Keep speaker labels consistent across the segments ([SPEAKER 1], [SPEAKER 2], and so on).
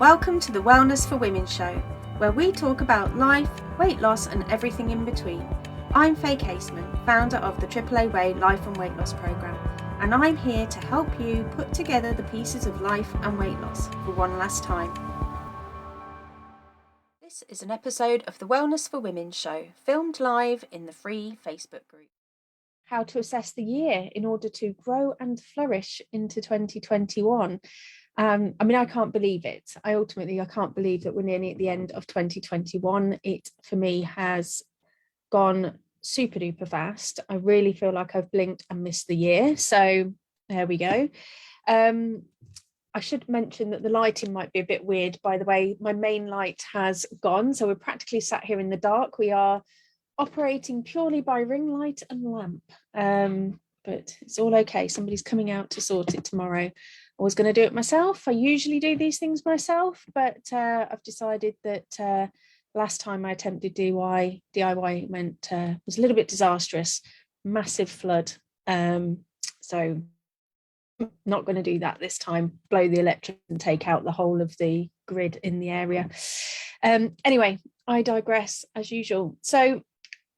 [SPEAKER 1] Welcome to the Wellness for Women show, where we talk about life, weight loss and everything in between. I'm Faye Caseman, founder of the AAA Way Life and Weight Loss Programme, and I'm here to help you put together the pieces of life and weight loss for one last time. This is an episode of the Wellness for Women show, filmed live in the free Facebook group. How to assess the year in order to grow and flourish into 2021. I can't believe it. I can't believe that we're nearly at the end of 2021. It, for me, has gone super duper fast. I really feel like I've blinked and missed the year. So there we go. I should mention that the lighting might be a bit weird. By the way, my main light has gone. So we're practically sat here in the dark. We are operating purely by ring light and lamp. But it's all okay. Somebody's coming out to sort it tomorrow. I was going to do it myself. I usually do these things myself, but I've decided that last time I attempted DIY was a little bit disastrous, massive flood. So not going to do that this time, blow the electric and take out the whole of the grid in the area. Anyway, I digress as usual. So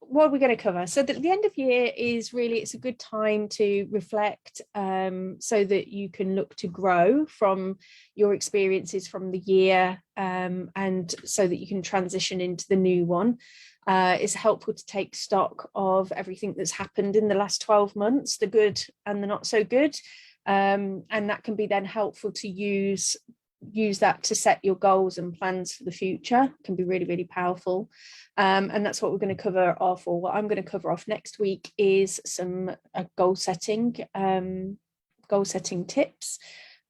[SPEAKER 1] what are we going to cover? So the end of year is really, it's a good time to reflect so that you can look to grow from your experiences from the year and so that you can transition into the new one. It's helpful to take stock of everything that's happened in the last 12 months, the good and the not so good. And that can be then helpful to use that to set your goals and plans for the future. It can be really, really powerful. And that's what we're going to cover off, or what I'm going to cover off next week is some goal setting tips.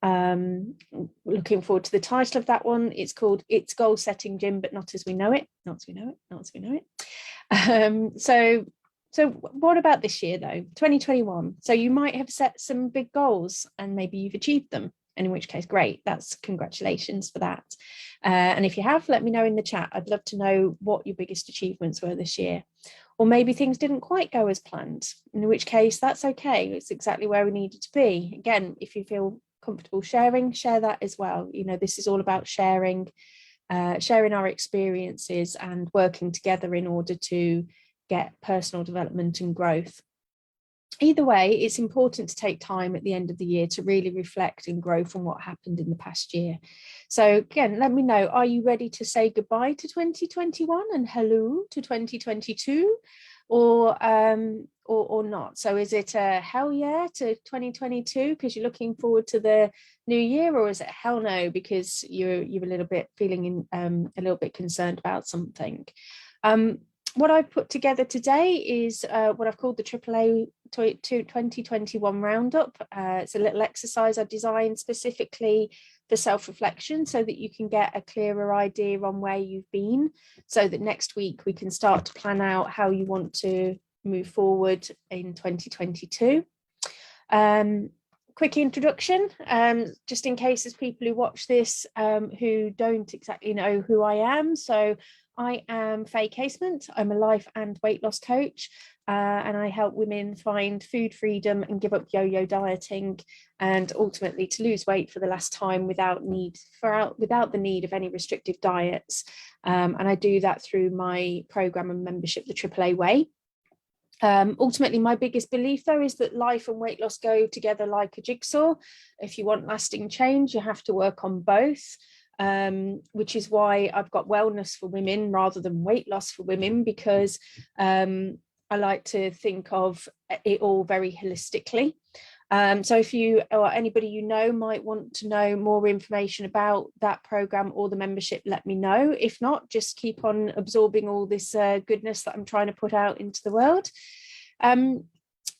[SPEAKER 1] Looking forward to the title of that one. It's called It's Goal Setting, Jim, but Not As We Know It. So what about this year though, 2021? So you might have set some big goals and maybe you've achieved them. And in which case, great, that's congratulations for that. And if you have, let me know in the chat. I'd love to know what your biggest achievements were this year. Or maybe things didn't quite go as planned, in which case that's okay. It's exactly where we needed to be. Again, if you feel comfortable sharing, share that as well. You know, this is all about sharing our experiences and working together in order to get personal development and growth. Either way, it's important to take time at the end of the year to really reflect and grow from what happened in the past year. So again, let me know, are you ready to say goodbye to 2021 and hello to 2022 or not? So is it a hell yeah to 2022 because you're looking forward to the new year, or is it hell no because you're a little bit feeling a little bit concerned about something? What I've put together today is what I've called the AAA 2021 Roundup. It's a little exercise I designed specifically for self-reflection so that you can get a clearer idea on where you've been, so that next week we can start to plan out how you want to move forward in 2022. Quick introduction, just in case there's people who watch this who don't exactly know who I am. So I am Faye Casement. I'm a life and weight loss coach, and I help women find food freedom and give up yo-yo dieting, and ultimately to lose weight for the last time without the need of any restrictive diets. And I do that through my program and membership, the AAA Way. Ultimately, my biggest belief, though, is that life and weight loss go together like a jigsaw. If you want lasting change, you have to work on both. Which is why I've got wellness for women rather than weight loss for women, because I like to think of it all very holistically. So if you or anybody you know might want to know more information about that program or the membership, let me know. If not, just keep on absorbing all this goodness that I'm trying to put out into the world.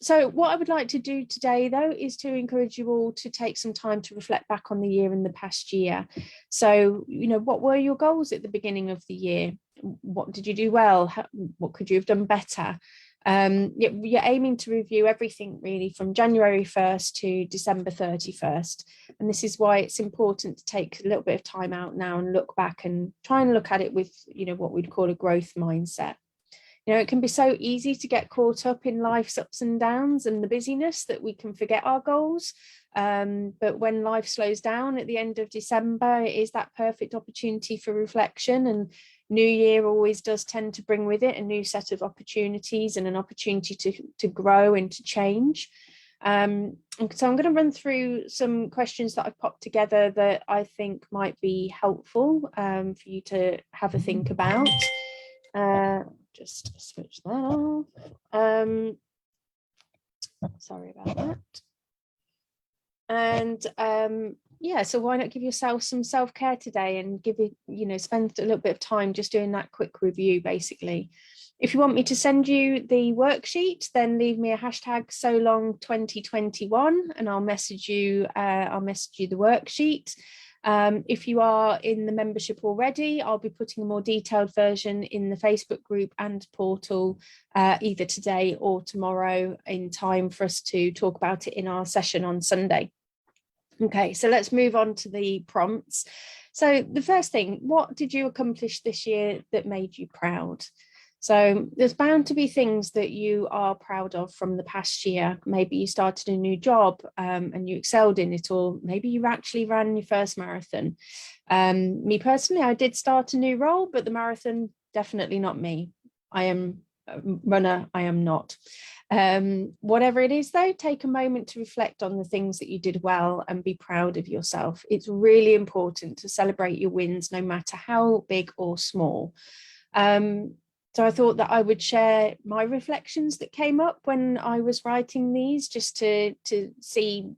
[SPEAKER 1] So what I would like to do today, though, is to encourage you all to take some time to reflect back on the year in the past year. So, you know, what were your goals at the beginning of the year? What did you do well? What could you have done better? You're aiming to review everything really from January 1st to December 31st. And this is why it's important to take a little bit of time out now and look back and try and look at it with, you know, what we'd call a growth mindset. It can be so easy to get caught up in life's ups and downs and the busyness that we can forget our goals. But when life slows down at the end of December, it is that perfect opportunity for reflection. And New Year always does tend to bring with it a new set of opportunities and an opportunity to grow and to change. So I'm going to run through some questions that I've popped together that I think might be helpful for you to have a think about. Just switch that off. Sorry about that. And yeah, so why not give yourself some self-care today and give it, spend a little bit of time just doing that quick review, basically. If you want me to send you the worksheet, then leave me a hashtag solong2021 and I'll message you the worksheet. If you are in the membership already, I'll be putting a more detailed version in the Facebook group and portal either today or tomorrow in time for us to talk about it in our session on Sunday. Okay, so let's move on to the prompts. So the first thing, what did you accomplish this year that made you proud? So there's bound to be things that you are proud of from the past year. Maybe you started a new job and you excelled in it, or maybe you actually ran your first marathon. Me personally, I did start a new role, but the marathon, definitely not me. I am a runner, I am not. Whatever it is though, take a moment to reflect on the things that you did well and be proud of yourself. It's really important to celebrate your wins, no matter how big or small. So I thought that I would share my reflections that came up when I was writing these, just to see,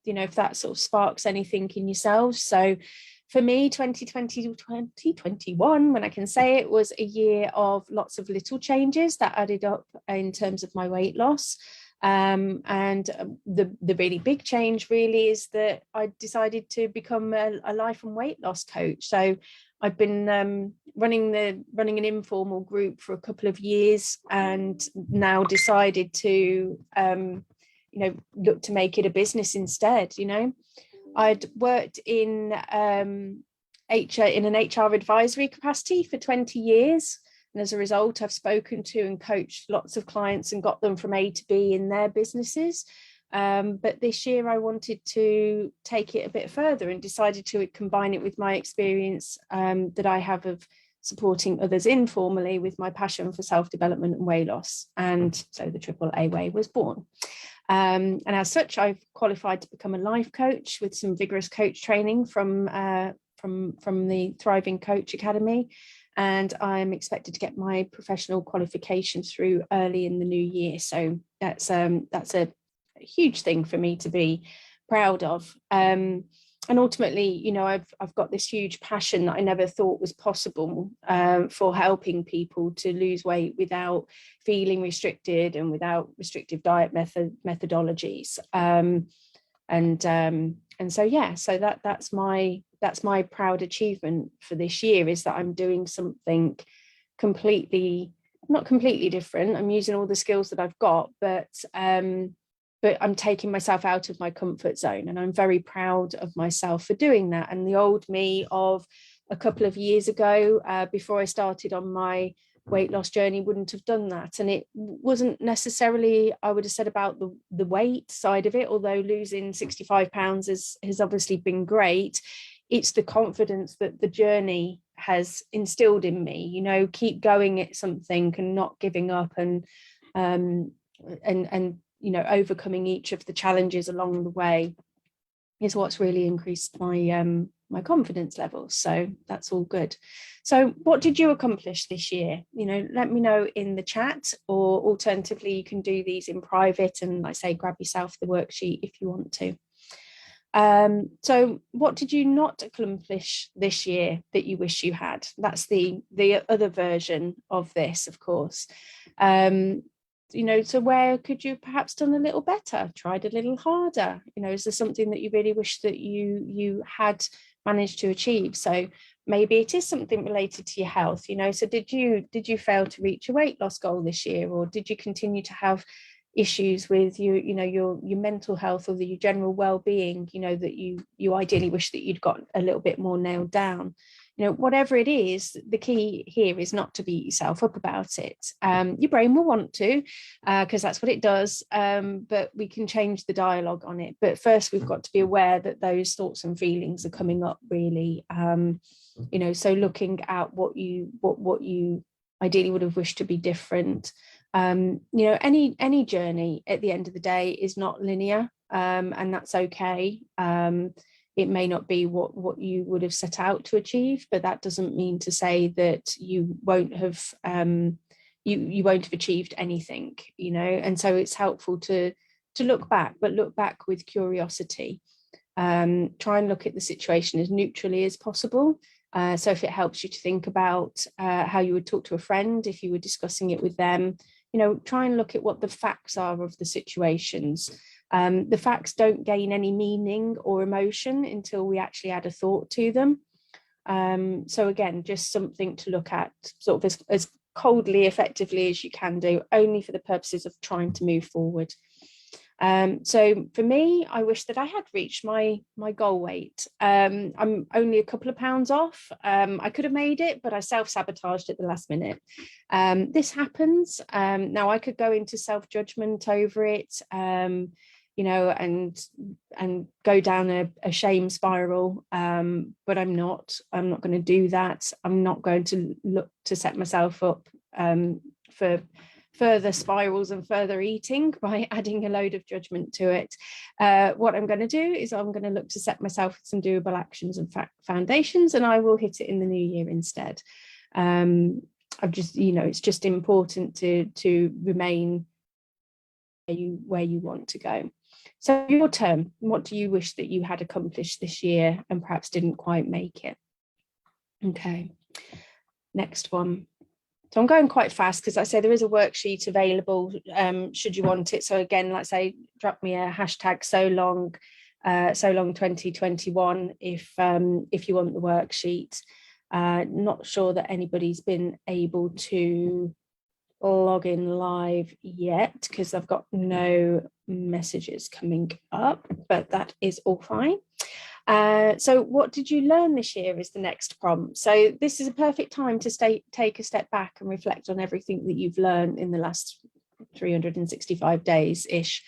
[SPEAKER 1] if that sort of sparks anything in yourselves. So for me, 2021, when I can say it, was a year of lots of little changes that added up in terms of my weight loss. And the really big change really is that I decided to become a life and weight loss coach. So I've been running an informal group for a couple of years, and now decided to look to make it a business instead. I'd worked in an HR advisory capacity for 20 years. And as a result, I've spoken to and coached lots of clients and got them from A to B in their businesses. But this year I wanted to take it a bit further and decided to combine it with my experience that I have of supporting others informally with my passion for self-development and weight loss. And so the AAA Way was born. And as such, I've qualified to become a life coach with some vigorous coach training from the Thriving Coach Academy. And I'm expected to get my professional qualifications through early in the new year. So that's a huge thing for me to be proud of. And ultimately, I've got this huge passion that I never thought was possible for helping people to lose weight without feeling restricted and without restrictive diet methodologies. And so that's my proud achievement for this year, is that I'm doing something not completely different. I'm using all the skills that I've got, but I'm taking myself out of my comfort zone, and I'm very proud of myself for doing that. And the old me of a couple of years ago, before I started on my weight loss journey, wouldn't have done that. And it wasn't necessarily, I would have said, about the weight side of it, although losing 65 pounds has obviously been great. It's the confidence that the journey has instilled in me, keep going at something and not giving up, and overcoming each of the challenges along the way is what's really increased my confidence levels. So that's all good. So what did you accomplish this year? Let me know in the chat, or alternatively, you can do these in private and, like I say, grab yourself the worksheet if you want to. So what did you not accomplish this year that you wish you had? That's the other version of this, of course. So where could you perhaps done a little better, tried a little harder? Is there something that you really wish that you had managed to achieve? So maybe it is something related to your health. So did you fail to reach your weight loss goal this year, or did you continue to have issues with your mental health, or your general well-being, that you ideally wish that you'd got a little bit more nailed down? whatever it is, the key here is not to beat yourself up about it. Your brain will want to, because that's what it does, but we can change the dialogue on it. But first, we've got to be aware that those thoughts and feelings are coming up, really. So looking at what you ideally would have wished to be different. Any journey at the end of the day is not linear, and that's okay. It may not be what you would have set out to achieve, but that doesn't mean to say that you won't have you won't have achieved anything, and so it's helpful to look back, but look back with curiosity. Try and look at the situation as neutrally as possible. So if it helps you to think about how you would talk to a friend if you were discussing it with them, try and look at what the facts are of the situations. The facts don't gain any meaning or emotion until we actually add a thought to them. So again, just something to look at sort of as coldly, effectively as you can do, only for the purposes of trying to move forward. So for me, I wish that I had reached my goal weight. I'm only a couple of pounds off. I could have made it, but I self-sabotaged at the last minute. This happens. Now I could go into self-judgment over it, and go down a shame spiral. But I'm not going to do that. I'm not going to look to set myself up for further spirals and further eating by adding a load of judgment to it. What I'm going to do is I'm going to look to set myself some doable actions and foundations, and I will hit it in the new year instead. I've just, it's just important to remain where you want to go. So your term, what do you wish that you had accomplished this year and perhaps didn't quite make it? Okay, next one. So I'm going quite fast because I say there is a worksheet available should you want it. So again, like I say, drop me a hashtag so long 2021 if you want the worksheet. Not sure that anybody's been able to log in live yet because I've got no messages coming up, but that is all fine. So what did you learn this year is the next prompt. So this is a perfect time to take a step back and reflect on everything that you've learned in the last 365 days-ish.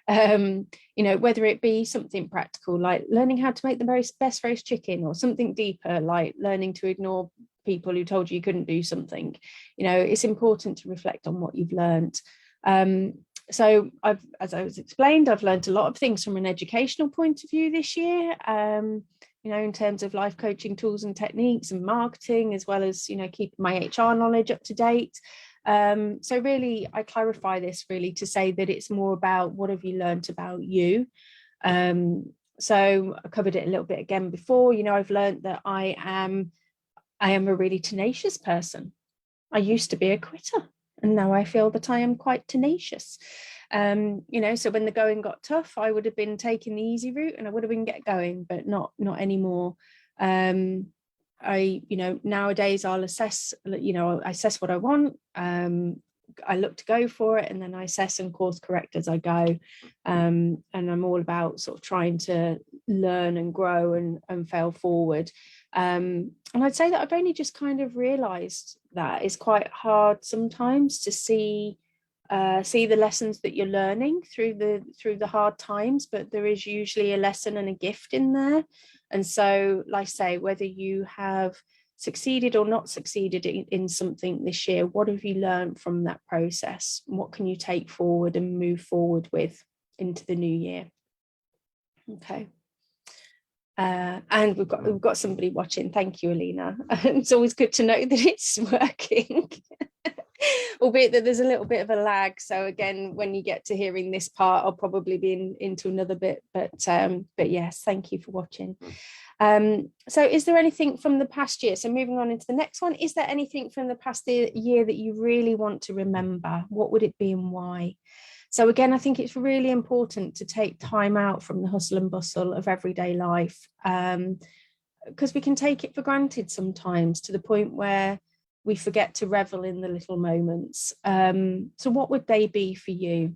[SPEAKER 1] Whether it be something practical like learning how to make the best roast chicken, or something deeper like learning to ignore people who told you couldn't do something. It's important to reflect on what you've learned. So as I was explained, I've learned a lot of things from an educational point of view this year, in terms of life coaching tools and techniques and marketing, as well as, keeping my HR knowledge up to date. So really, I clarify this really to say that it's more about what have you learned about you. So I covered it a little bit again before. I've learned that I am a really tenacious person. I used to be a quitter, and now I feel that I am quite tenacious. So when the going got tough, I would have been taking the easy route and I would have been get going, but not anymore. Nowadays I'll assess what I want. I look to go for it, and then I assess and course correct as I go. And I'm all about sort of trying to learn and grow and fail forward. And I'd say that I've only just kind of realized that it's quite hard sometimes to see the lessons that you're learning through the hard times, but there is usually a lesson and a gift in there. And so, like I say, whether you have succeeded or not succeeded in something this year, what have you learned from that process? What can you take forward and move forward with into the new year? Okay. And we've got somebody watching. Thank you, Alina. It's always good to know that it's working, albeit that there's a little bit of a lag. So again, when you get to hearing this part, I'll probably be into another bit. But yes, thank you for watching. So is there anything from the past year? So moving on into the next one, is there anything from the past year that you really want to remember? What would it be and why? So again, I think it's really important to take time out from the hustle and bustle of everyday life, because we can take it for granted sometimes to the point where we forget to revel in the little moments. So what would they be for you?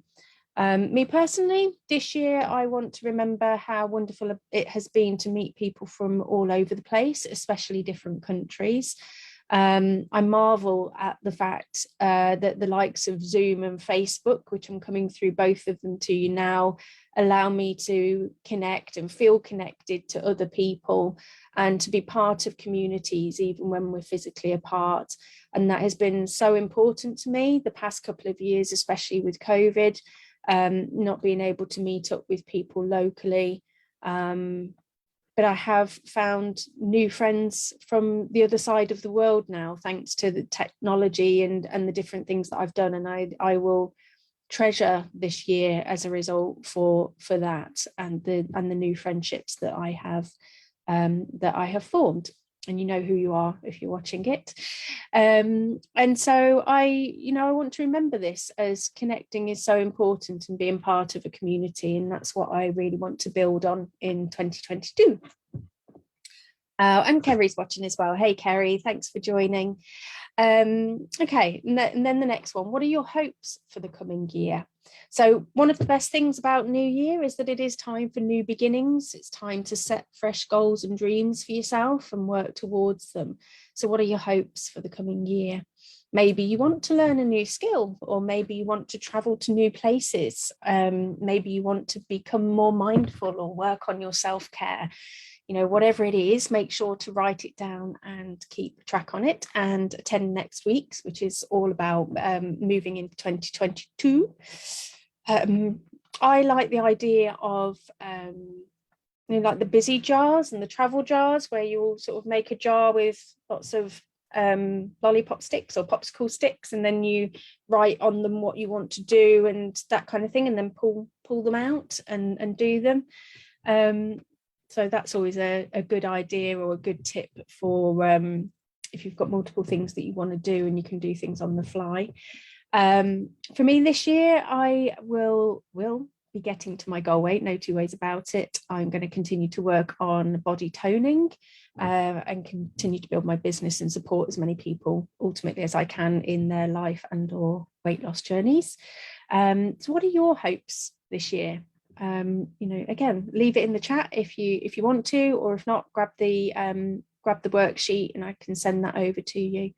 [SPEAKER 1] Me personally, this year, I want to remember how wonderful it has been to meet people from all over the place, especially different countries. I marvel at the fact that the likes of Zoom and Facebook, which I'm coming through both of them to you now, allow me to connect and feel connected to other people and to be part of communities, even when we're physically apart. And that has been so important to me the past couple of years, especially with COVID. Not being able to meet up with people locally. But I have found new friends from the other side of the world now, thanks to the technology and the different things that I've done. And I will treasure this year as a result for that and the new friendships that I have formed. And you know who you are if you're watching it. And so I want to remember this, as connecting is so important and being part of a community, and that's what I really want to build on in 2022. And Kerry's watching as well. Hey Kerry, thanks for joining. Okay, and then the next one, what are your hopes for the coming year? So one of the best things about New Year is that it is time for new beginnings. It's time to set fresh goals and dreams for yourself and work towards them. So what are your hopes for the coming year? Maybe you want to learn a new skill, or maybe you want to travel to new places. Maybe you want to become more mindful or work on your self-care. Whatever it is, make sure to write it down and keep track on it, and attend next week's, which is all about moving into 2022. I like the idea of like the busy jars and the travel jars, where you'll sort of make a jar with lots of lollipop sticks or popsicle sticks, and then you write on them what you want to do and that kind of thing, and then pull them out and do them. So that's always a good idea or a good tip for if you've got multiple things that you want to do and you can do things on the fly. For me this year, I will be getting to my goal weight, no two ways about it. I'm going to continue to work on body toning and continue to build my business and support as many people ultimately as I can in their life and or weight loss journeys. So what are your hopes this year? Again, leave it in the chat if you want to, or if not, grab the worksheet and I can send that over to you.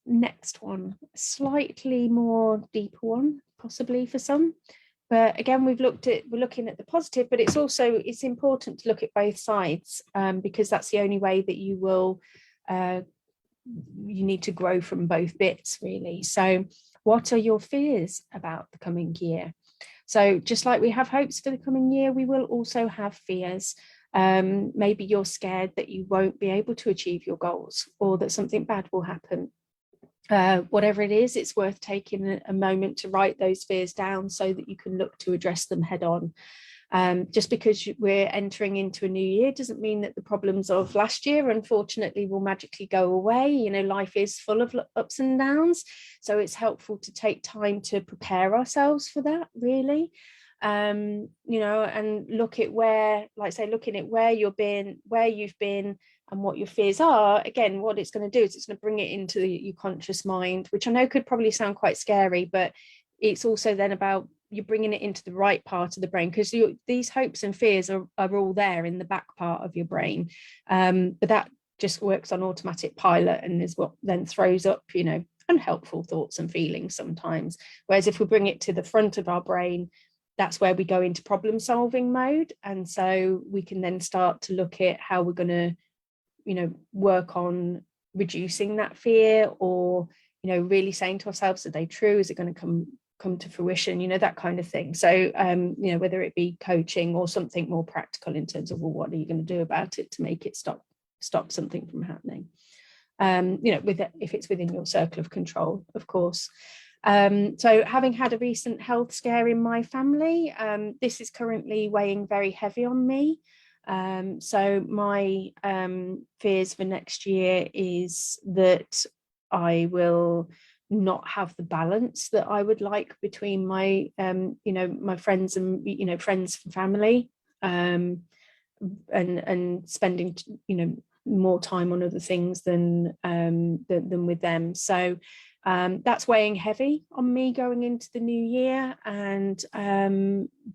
[SPEAKER 1] Next one, slightly more deeper one, possibly for some, but again, we're looking at the positive, but it's important to look at both sides, because that's the only way that you will you need to grow from both bits, really. So what are your fears about the coming year? So just like we have hopes for the coming year, we will also have fears. Maybe you're scared that you won't be able to achieve your goals, or that something bad will happen. Whatever it is, it's worth taking a moment to write those fears down so that you can look to address them head on. Just because we're entering into a new year doesn't mean that the problems of last year, unfortunately, will magically go away. Life is full of ups and downs, so it's helpful to take time to prepare ourselves for that, really. And look at looking at where you've been and what your fears are. Again, what it's going to do is it's going to bring it into your conscious mind, which I know could probably sound quite scary, but it's also then about you're bringing it into the right part of the brain, because these hopes and fears are all there in the back part of your brain, but that just works on automatic pilot and is what then throws up unhelpful thoughts and feelings sometimes. Whereas if we bring it to the front of our brain, that's where we go into problem solving mode, and so we can then start to look at how we're going to work on reducing that fear, or really saying to ourselves, are they true, is it going to come to fruition, that kind of thing. So whether it be coaching or something more practical in terms of, well, what are you going to do about it to make it stop something from happening, if it's within your circle of control, of course. So having had a recent health scare in my family, this is currently weighing very heavy on me. So my fears for next year is that I will not have the balance that I would like between my my friends and friends and family, and spending more time on other things than with them. So That's weighing heavy on me going into the new year, and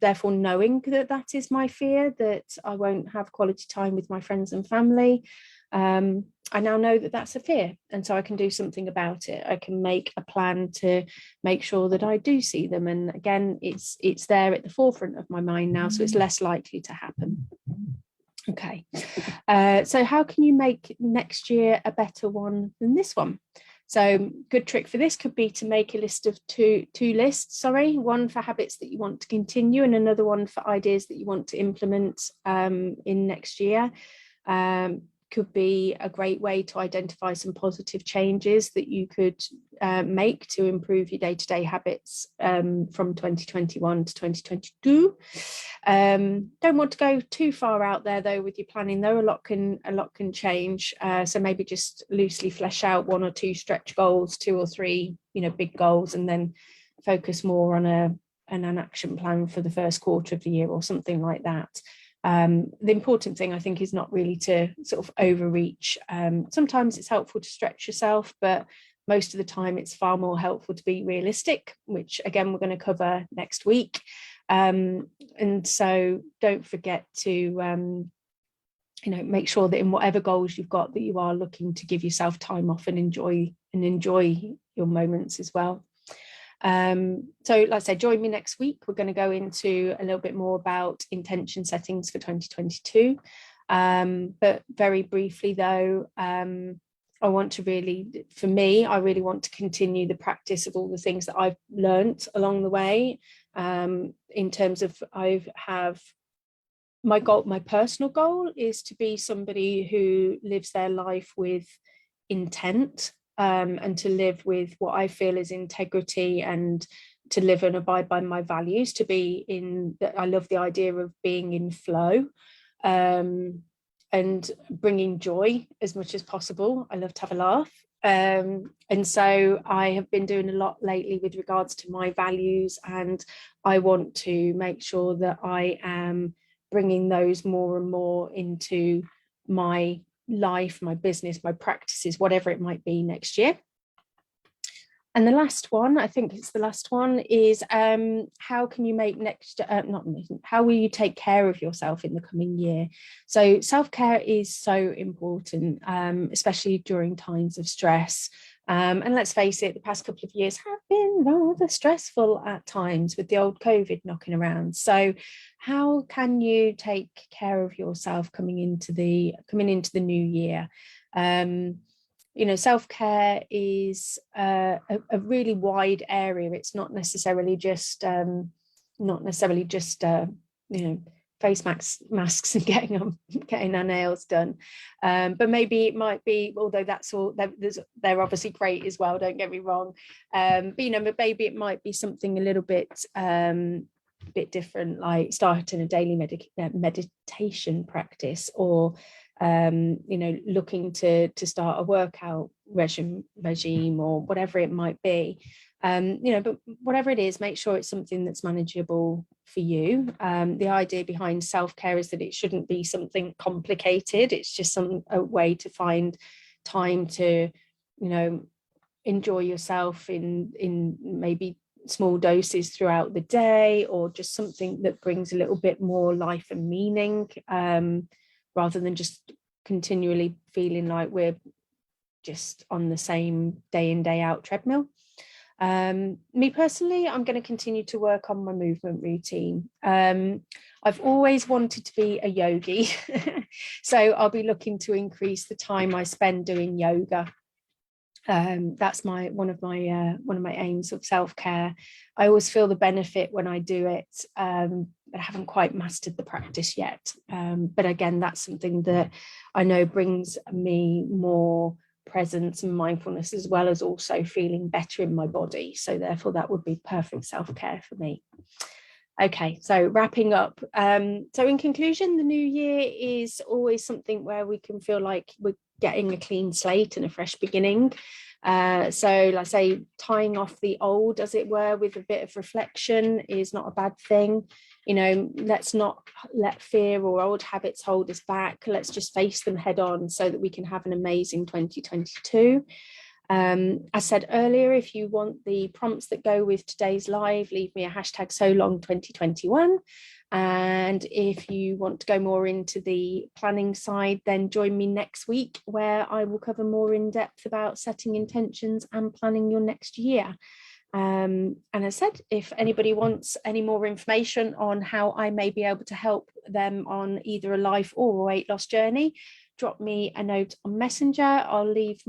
[SPEAKER 1] therefore knowing that that is my fear, that I won't have quality time with my friends and family. I now know that that's a fear, and so I can do something about it. I can make a plan to make sure that I do see them, and again, it's there at the forefront of my mind now, so it's less likely to happen. Okay, so how can you make next year a better one than this one? So good trick for this could be to make a list of two lists, one for habits that you want to continue and another one for ideas that you want to implement in next year. Could be a great way to identify some positive changes that you could make to improve your day-to-day habits from 2021 to 2022. Don't want to go too far out there though with your planning, though a lot can change. So maybe just loosely flesh out 1 or 2 stretch goals, 2 or 3 big goals, and then focus more on an action plan for the first quarter of the year or something like that. The important thing, I think, is not really to sort of overreach. Sometimes it's helpful to stretch yourself, but most of the time it's far more helpful to be realistic, which again, we're going to cover next week. And so don't forget to, make sure that in whatever goals you've got, that you are looking to give yourself time off and enjoy your moments as well. So like I said, join me next week. We're going to go into a little bit more about intention settings for 2022. But very briefly though, I really want to continue the practice of all the things that I've learned along the way. In terms of my personal goal is to be somebody who lives their life with intent. And to live with what I feel is integrity, and to live and abide by my values, I love the idea of being in flow, and bringing joy as much as possible. I love to have a laugh. And so I have been doing a lot lately with regards to my values, and I want to make sure that I am bringing those more and more into my life, my business, my practices, whatever it might be next year. And the last one, I think it's the last one, is how can you make how will you take care of yourself in the coming year? So self-care is so important, especially during times of stress. And let's face it, the past couple of years have been rather stressful at times with the old COVID knocking around. So how can you take care of yourself coming into the new year? Self-care is a really wide area. It's not necessarily just face masks and getting our nails done, but maybe it might be, although that's all, they're obviously great as well, don't get me wrong, but maybe it might be something a little bit different, like starting a daily meditation practice, or looking to start a workout regime, or whatever it might be. But whatever it is, make sure it's something that's manageable for you. The idea behind self-care is that it shouldn't be something complicated. It's just a way to find time to, enjoy yourself in maybe small doses throughout the day, or just something that brings a little bit more life and meaning, rather than just continually feeling like we're just on the same day in, day out treadmill. Me personally, I'm going to continue to work on my movement routine. I've always wanted to be a yogi, so I'll be looking to increase the time I spend doing yoga. That's one of my aims of self-care. I always feel the benefit when I do it, but I haven't quite mastered the practice yet. But again, that's something that I know brings me more presence and mindfulness, as well as also feeling better in my body. So therefore that would be perfect self-care for me. Okay, so wrapping up. So in conclusion, the new year is always something where we can feel like we're getting a clean slate and a fresh beginning. So like I say, tying off the old, as it were, with a bit of reflection is not a bad thing. Let's not let fear or old habits hold us back. Let's just face them head on so that we can have an amazing 2022. I said earlier, if you want the prompts that go with today's live, leave me a hashtag #SoLong2021. And if you want to go more into the planning side, then join me next week, where I will cover more in depth about setting intentions and planning your next year. And I said, if anybody wants any more information on how I may be able to help them on either a life or a weight loss journey, drop me a note on Messenger. I'll leave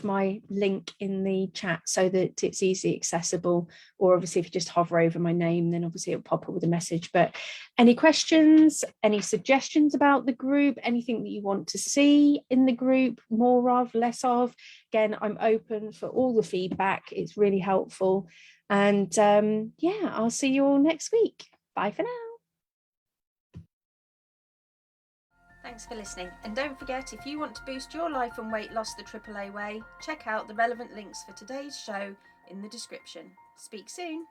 [SPEAKER 1] my link in the chat so that it's easily accessible. Or obviously, if you just hover over my name, then obviously it'll pop up with a message. But any questions, any suggestions about the group, anything that you want to see in the group, more of, less of, again, I'm open for all the feedback. It's really helpful. And yeah, I'll see you all next week. Bye for now. Thanks for listening, and don't forget, if you want to boost your life and weight loss the AAA way, check out the relevant links for today's show in the description. Speak soon.